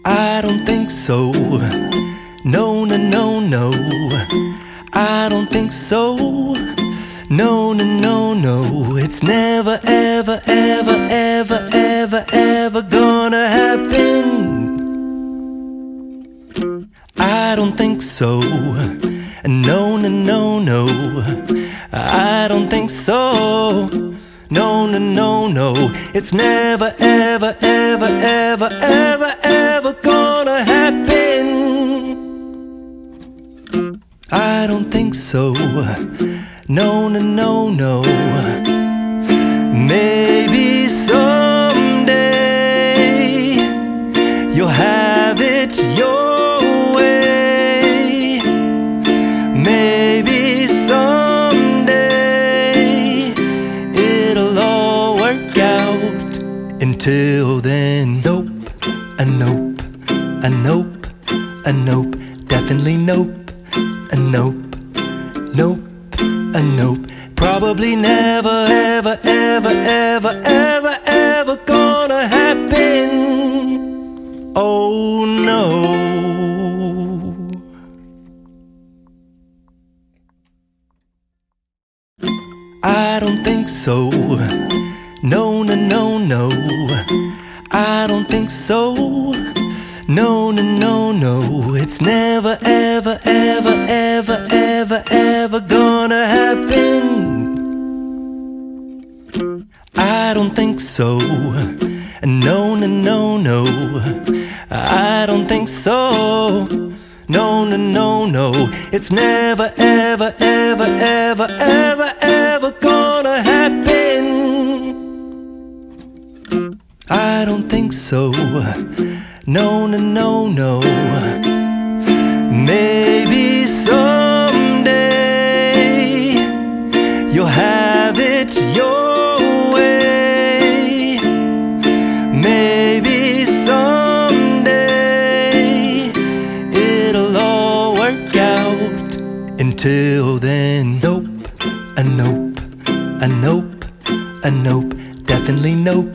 I don't think so. No, no, no, no. I don't think so. No, no, no, no. It's never, ever, ever, ever, ever, ever gonna happen. I don't think so. No, no, no, no. I don't think so. No, no, no, no. It's never, ever, ever, ever, ever, ever gonna happen. I don't think so. No, no, no, no. Maybe someday you'll have it your way. Maybe someday it'll all work out. Until then, nope, a nope, a nope, a nope, definitely nope, a nope, nope, a nope. Probably never, ever, ever, ever, ever, ever gonna happen. Oh no. I don't think so. No, no, no, no. I don't think so. No, no, no, no. It's never, ever, ever, ever, ever, ever gonna happen. I don't think so. No, no, no, no. I don't think so. No, no, no, no. It's never, ever, ever, ever, ever, ever gonna happen. I don't think so. No, no, no, no. Maybe someday you'll have it your way. Maybe someday it'll all work out. Until then, nope, a nope, a nope, a nope, definitely nope,